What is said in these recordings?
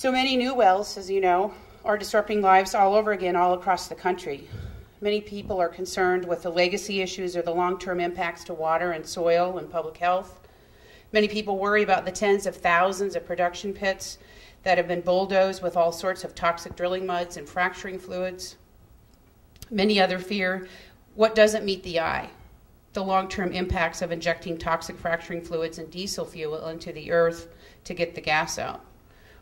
So many new wells, as you know, are disrupting lives all over again, all across the country. Many people are concerned with the legacy issues or the long-term impacts to water and soil and public health. Many people worry about the tens of thousands of production pits that have been bulldozed with all sorts of toxic drilling muds and fracturing fluids. Many other fear what doesn't meet the eye, the long-term impacts of injecting toxic fracturing fluids and diesel fuel into the earth to get the gas out,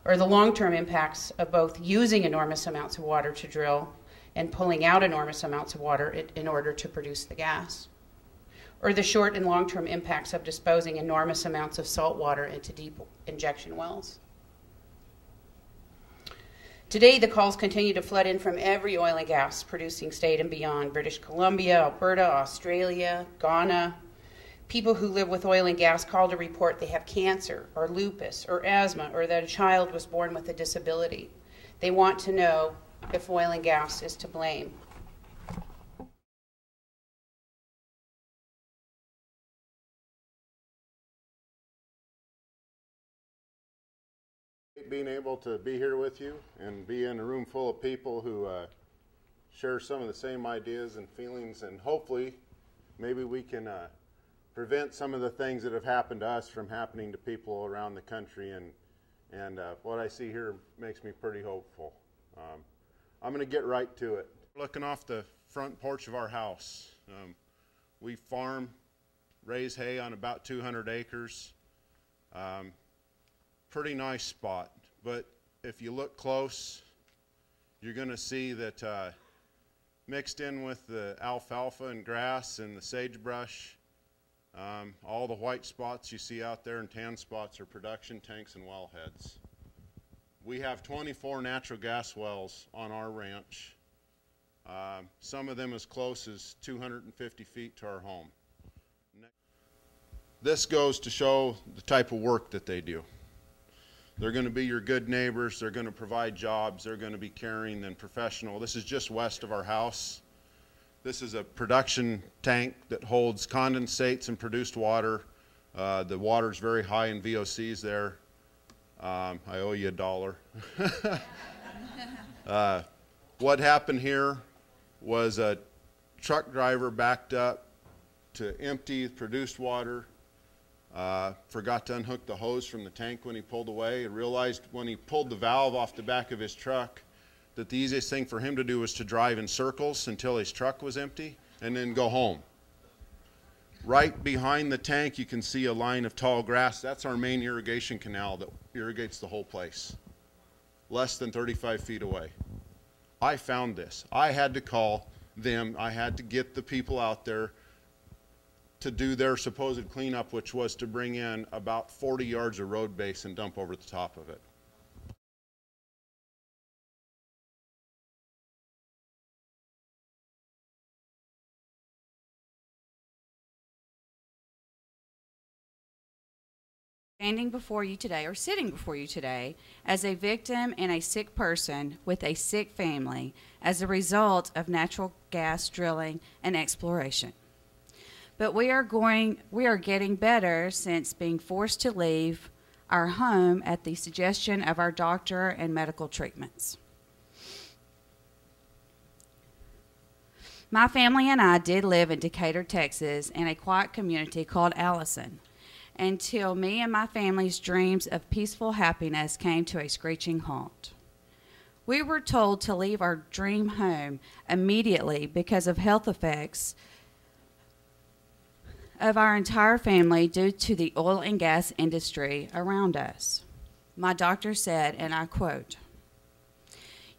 or the long-term impacts of both using enormous amounts of water to drill and pulling out enormous amounts of water in order to produce the gas, or the short and long-term impacts of disposing enormous amounts of salt water into deep injection wells. Today, the calls continue to flood in from every oil and gas producing state and beyond: British Columbia, Alberta, Australia, Ghana. People who live with oil and gas call to report they have cancer or lupus or asthma, or that a child was born with a disability. They want to know if oil and gas is to blame. Being able to be here with you and be in a room full of people who share some of the same ideas and feelings, and hopefully maybe we can prevent some of the things that have happened to us from happening to people around the country, and what I see here makes me pretty hopeful. I'm going to get right to it. Looking off the front porch of our house, we farm, raise hay on about 200 acres. Pretty nice spot, but if you look close, you're going to see that mixed in with the alfalfa and grass and the sagebrush, all the white spots you see out there and tan spots are production tanks and wellheads. We have 24 natural gas wells on our ranch, some of them as close as 250 feet to our home. This goes to show the type of work that they do. They're going to be your good neighbors. They're going to provide jobs. They're going to be caring and professional. This is just west of our house. This is a production tank that holds condensates and produced water. The water's very high in VOCs there. I owe you $1. What happened here was a truck driver backed up to empty produced water. Forgot to unhook the hose from the tank when he pulled away, and realized when he pulled the valve off the back of his truck that the easiest thing for him to do was to drive in circles until his truck was empty and then go home. Right behind the tank you can see a line of tall grass. That's our main irrigation canal that irrigates the whole place, less than 35 feet away. I found this. I had to call them. I had to get the people out there to do their supposed cleanup, which was to bring in about 40 yards of road base and dump over the top of it. Standing before you today, or sitting before you today, as a victim and a sick person with a sick family as a result of natural gas drilling and exploration. But we are getting better since being forced to leave our home at the suggestion of our doctor and medical treatments. My family and I did live in Decatur, Texas, in a quiet community called Allison, until me and my family's dreams of peaceful happiness came to a screeching halt. We were told to leave our dream home immediately because of health effects of our entire family due to the oil and gas industry around us. My doctor said, and I quote,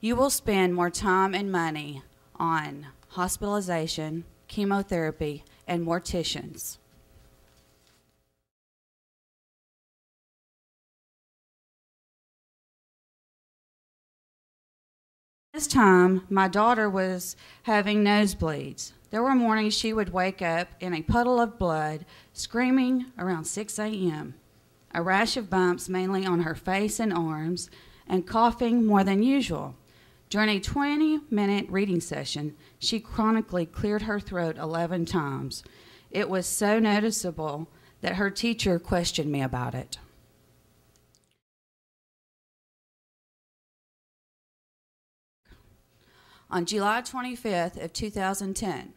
"You will spend more time and money on hospitalization, chemotherapy, and morticians." This time, my daughter was having nosebleeds. There were mornings she would wake up in a puddle of blood, screaming around 6 a.m., a rash of bumps mainly on her face and arms, and coughing more than usual. During a 20-minute reading session, she chronically cleared her throat 11 times. It was so noticeable that her teacher questioned me about it. On July 25th of 2010,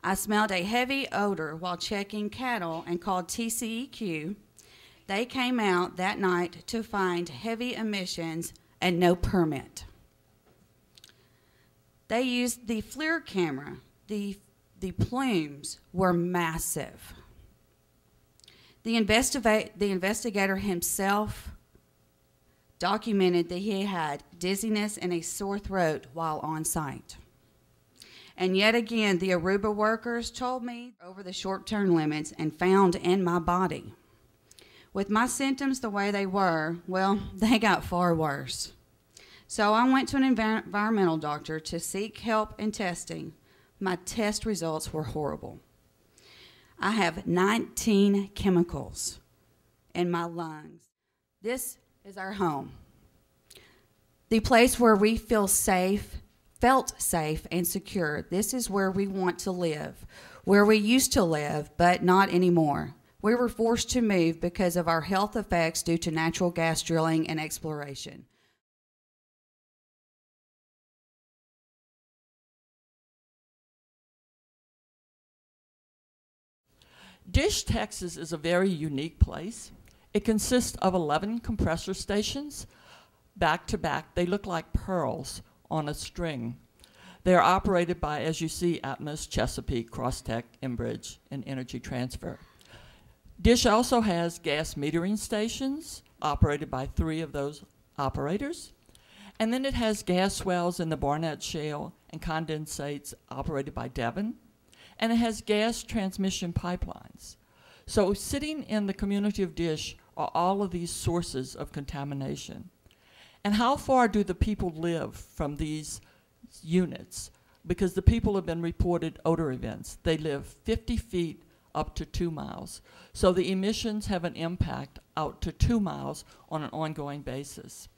I smelled a heavy odor while checking cattle and called TCEQ. They came out that night to find heavy emissions and no permit. They used the FLIR camera. The plumes were massive. The investigator himself documented that he had dizziness and a sore throat while on site. And yet again, the Aruba workers told me over the short-term limits and found in my body. With my symptoms the way they were, well, they got far worse. So I went to an environmental doctor to seek help in testing. My test results were horrible. I have 19 chemicals in my lungs. This is our home. The place where we felt safe and secure. This is where we want to live, where we used to live, but not anymore. We were forced to move because of our health effects due to natural gas drilling and exploration. Dish, Texas is a very unique place. It consists of 11 compressor stations, back to back. They look like pearls on a string. They are operated by, as you see, Atmos, Chesapeake, Crosstech, Enbridge, and Energy Transfer. Dish also has gas metering stations operated by 3 of those operators. And then it has gas wells in the Barnett Shale and condensates operated by Devon. And it has gas transmission pipelines. So sitting in the community of Dish are all of these sources of contamination. And how far do the people live from these units? Because the people have been reported odor events. They live 50 feet up to 2 miles. So the emissions have an impact out to 2 miles on an ongoing basis.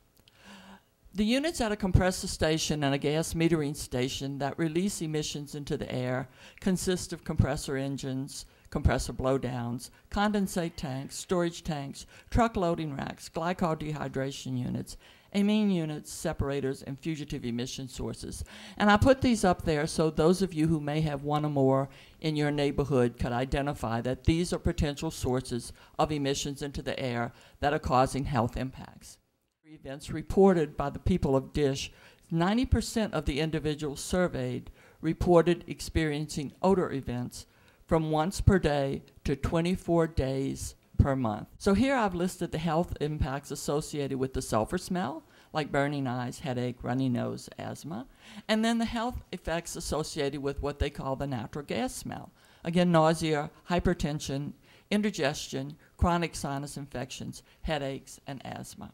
The units at a compressor station and a gas metering station that release emissions into the air consist of compressor engines, compressor blowdowns, condensate tanks, storage tanks, truck loading racks, glycol dehydration units, amine units, separators, and fugitive emission sources. And I put these up there so those of you who may have one or more in your neighborhood could identify that these are potential sources of emissions into the air that are causing health impacts. Events reported by the people of Dish, 90% of the individuals surveyed reported experiencing odor events from once per day to 24 days per month. So here I've listed the health impacts associated with the sulfur smell, like burning eyes, headache, runny nose, asthma, and then the health effects associated with what they call the natural gas smell. Again, nausea, hypertension, indigestion, chronic sinus infections, headaches, and asthma.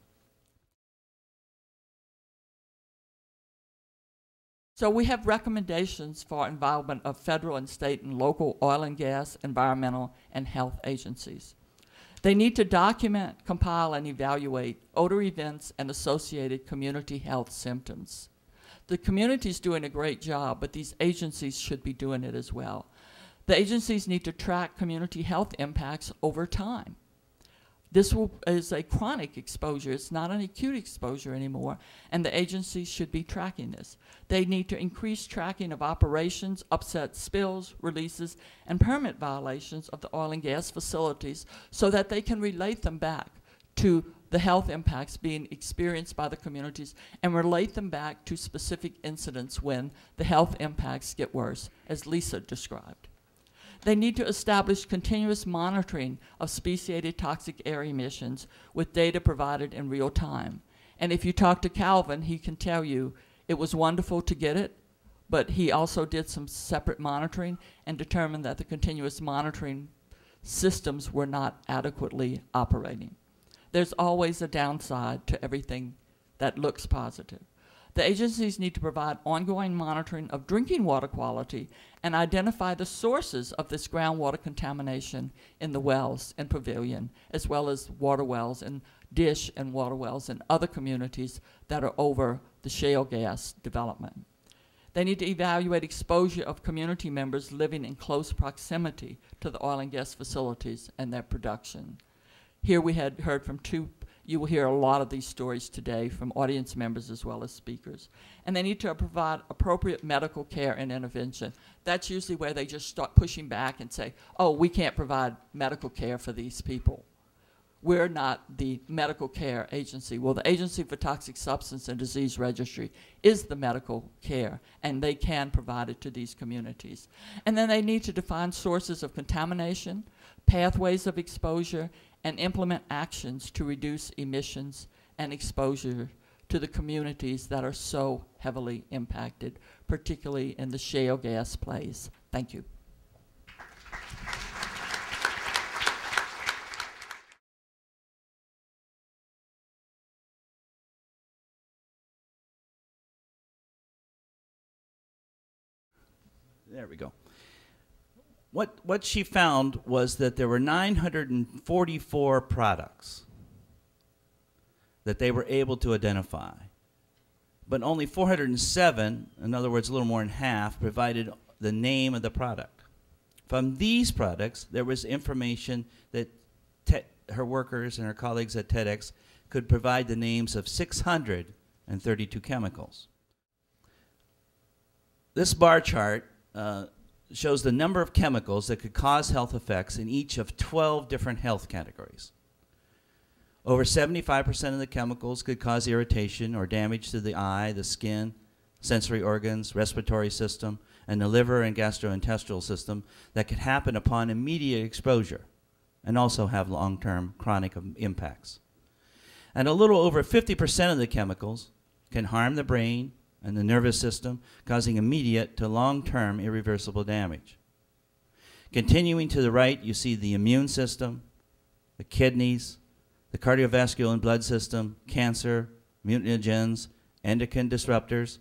So we have recommendations for involvement of federal and state and local oil and gas, environmental, and health agencies. They need to document, compile, and evaluate odor events and associated community health symptoms. The community is doing a great job, but these agencies should be doing it as well. The agencies need to track community health impacts over time. This is a chronic exposure. It's not an acute exposure anymore, and the agencies should be tracking this. They need to increase tracking of operations, upset spills, releases, and permit violations of the oil and gas facilities so that they can relate them back to the health impacts being experienced by the communities and relate them back to specific incidents when the health impacts get worse, as Lisa described. They need to establish continuous monitoring of speciated toxic air emissions with data provided in real time. And if you talk to Calvin, he can tell you it was wonderful to get it, but he also did some separate monitoring and determined that the continuous monitoring systems were not adequately operating. There's always a downside to everything that looks positive. The agencies need to provide ongoing monitoring of drinking water quality and identify the sources of this groundwater contamination in the wells in Pavilion, as well as water wells and Dish and water wells in other communities that are over the shale gas development. They need to evaluate exposure of community members living in close proximity to the oil and gas facilities and their production. Here we had heard from 2 You will hear a lot of these stories today from audience members as well as speakers. And they need to provide appropriate medical care and intervention. That's usually where they just start pushing back and say, oh, we can't provide medical care for these people. We're not the medical care agency. Well, the Agency for Toxic Substance and Disease Registry is the medical care, and they can provide it to these communities. And then they need to define sources of contamination, pathways of exposure, and implement actions to reduce emissions and exposure to the communities that are so heavily impacted, particularly in the shale gas plays. Thank you. There we go. What she found was that there were 944 products that they were able to identify, but only 407, in other words, a little more than half, provided the name of the product. From these products, there was information that her workers and her colleagues at TEDx could provide the names of 632 chemicals. This bar chart shows the number of chemicals that could cause health effects in each of 12 different health categories. Over 75% of the chemicals could cause irritation or damage to the eye, the skin, sensory organs, respiratory system, and the liver and gastrointestinal system that could happen upon immediate exposure and also have long-term chronic impacts. And a little over 50% of the chemicals can harm the brain and the nervous system, causing immediate to long-term irreversible damage. Continuing to the right, you see the immune system, the kidneys, the cardiovascular and blood system, cancer, mutagens, endocrine disruptors,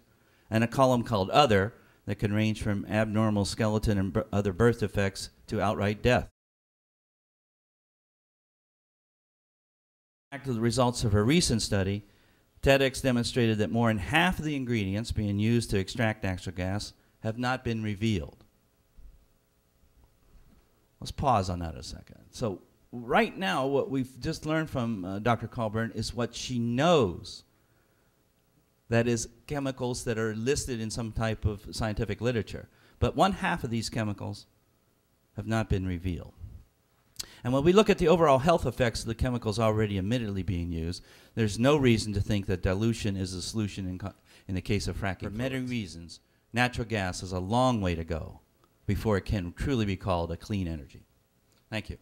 and a column called Other that can range from abnormal skeleton and other birth defects to outright death. Back to the results of her recent study, TEDx demonstrated that more than half of the ingredients being used to extract natural gas have not been revealed. Let's pause on that a second. So right now, what we've just learned from Dr. Colburn is what she knows. That is chemicals that are listed in some type of scientific literature. But one half of these chemicals have not been revealed. And when we look at the overall health effects of the chemicals already admittedly being used, there's no reason to think that dilution is a solution in the case of fracking. For many reasons, natural gas is a long way to go before it can truly be called a clean energy. Thank you.